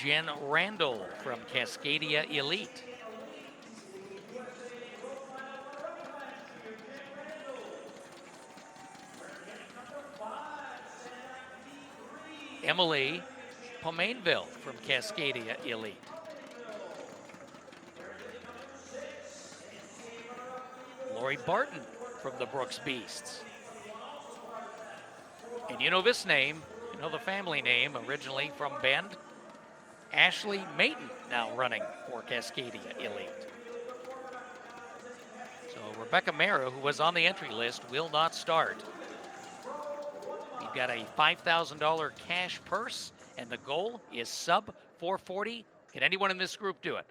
Jenn Randall from Cascadia Elite. Emily Pomainville from Cascadia Elite. Lori Barton from the Brooks Beasts. And you know this name, you know the family name, originally from Bend. Ashley Mayton now running for Cascadia Elite. So Rebecca Mara, who was on the entry list, will not start. You've got a $5,000 cash purse, and the goal is sub 440. Can anyone in this group do it?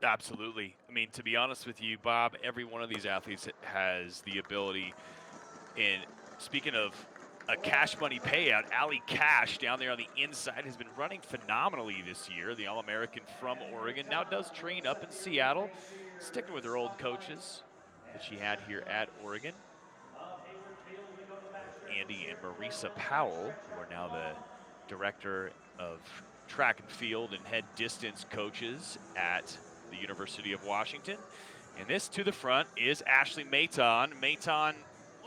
Absolutely. I mean, to be honest with you, Bob, every one of these athletes has the ability. And speaking of a cash money payout, Allie Cash down there on the inside has been running phenomenally this year. The All-American from Oregon now does train up in Seattle, sticking with her old coaches that she had here at Oregon. Andy and Marisa Powell, who are now the director of track and field and head distance coaches at the University of Washington. And this to the front is Ashley Mayton. Mayton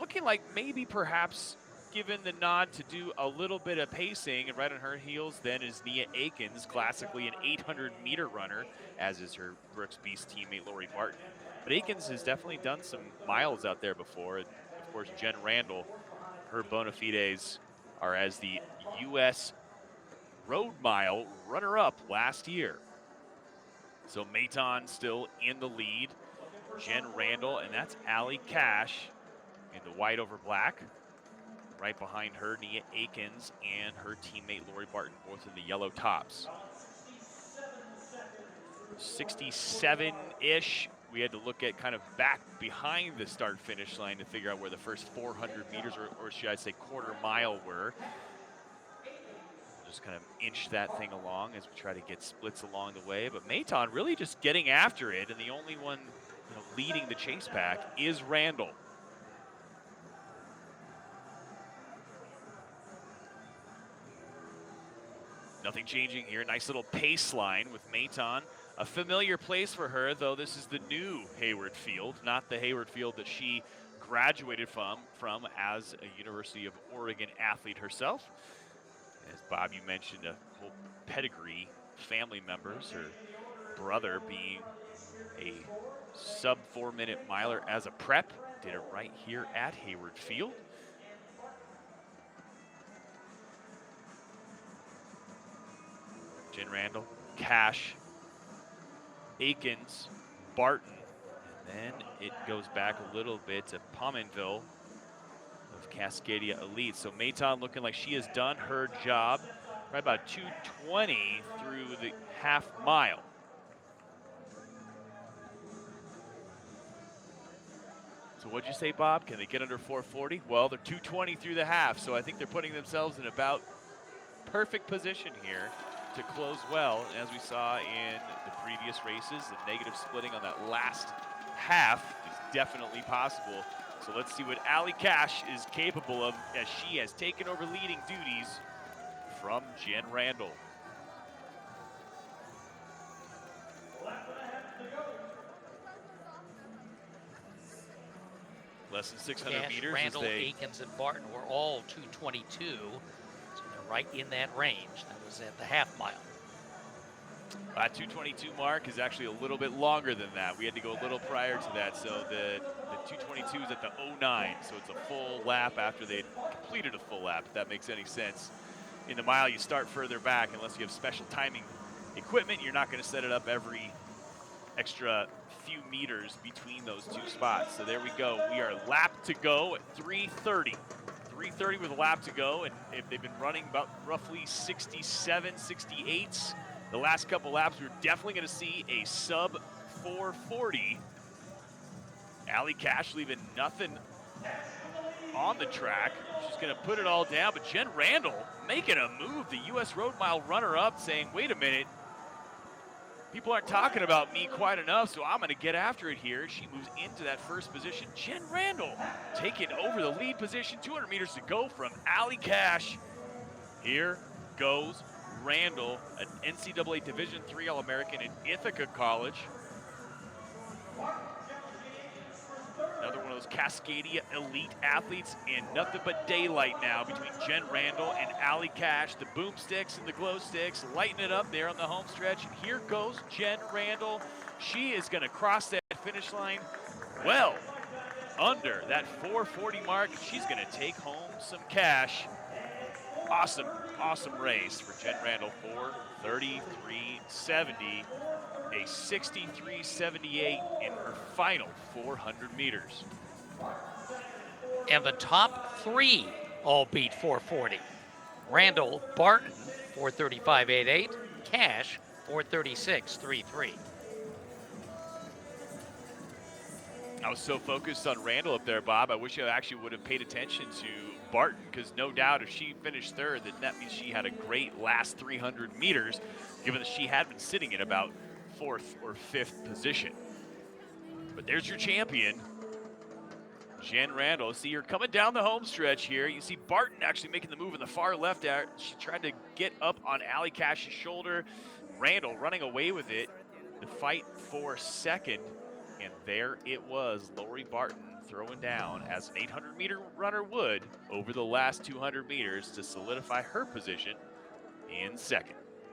looking like maybe perhaps given the nod to do a little bit of pacing, and right on her heels then is Nia Akins, classically an 800-meter runner, as is her Brooks Beast teammate Lori Barton. But Akins has definitely done some miles out there before. And of course, Jenn Randall, her bona fides are as the U.S. road mile runner-up last year. So Mayton still in the lead. Jenn Randall, and that's Allie Cash in the white over black. Right behind her, Nia Akins and her teammate Lori Barton, both in the yellow tops. 67-ish. We had to look at kind of back behind the start-finish line to figure out where the first 400 meters, or should I say quarter mile, were. Just kind of inch that thing along as we try to get splits along the way. But Mayton really just getting after it, and the only one leading the chase pack is Randall. Nothing changing here. Nice little pace line with Mayton. A familiar place for her, though this is the new Hayward Field, not the Hayward Field that she graduated from as a University of Oregon athlete herself. As Bob, you mentioned, a whole pedigree, family members, her brother being a sub 4-minute miler as a prep, did it right here at Hayward Field. Jenn Randall, Cash, Akins, Barton, and then it goes back a little bit to Pomainville of Cascadia Elite. So Mayton looking like she has done her job, right about 2:20 through the half mile. So what'd you say, Bob? Can they get under 440? Well, they're 2:20 through the half, so I think they're putting themselves in about perfect position here to close well. As we saw in the previous races, the negative splitting on that last half is definitely possible. So let's see what Allie Cash is capable of as she has taken over leading duties from Jenn Randall. Less than 600 Cash, meters. Randall, Akins, and Barton were all 222. So they're right in that range. That was at the half mile. That 222 mark is actually a little bit longer than that. We had to go a little prior to that. So the 222 is at the 09. So it's a full lap after they'd completed a full lap, if that makes any sense. In the mile, you start further back. Unless you have special timing equipment, you're not going to set it up every extra few meters between those two spots. So there we go. We are lap to go at 3:30. 3:30 with a lap to go, and if they've been running about roughly 67, 68s the last couple laps, we're definitely going to see a sub 440. Allie Cash leaving nothing on the track. She's going to put it all down, but Jenn Randall making a move, the U.S. Road Mile runner-up, saying, wait a minute, people aren't talking about me quite enough, so I'm going to get after it here. She moves into that first position. Jenn Randall taking over the lead position. 200 meters to go from Allie Cash. Here goes Randall, an NCAA Division III All-American in Ithaca College. Another one of those Cascadia Elite athletes, and nothing but daylight now between Jenn Randall and Allie Cash. The boomsticks and the glow sticks lighting it up there on the home stretch. Here goes Jenn Randall. She is going to cross that finish line well under that 440 mark. She's going to take home some cash. Awesome, awesome race for Jenn Randall. 4:33.70. A 63.78 in her final 400 meters. And the top three all beat 440. Randall, Barton, 435.88. Cash, 436.33. I was so focused on Randall up there, Bob. I wish I actually would have paid attention to Barton, because no doubt if she finished third, then that means she had a great last 300 meters, given that she had been sitting in about fourth or fifth position. But there's your champion, Jenn Randall. See her coming down the home stretch here. You see Barton actually making the move in the far left there. She tried to get up on Allie Cash's shoulder. Randall running away with it. The fight for second. And there it was, Lori Barton throwing down as an 800-meter runner would over the last 200 meters to solidify her position in second.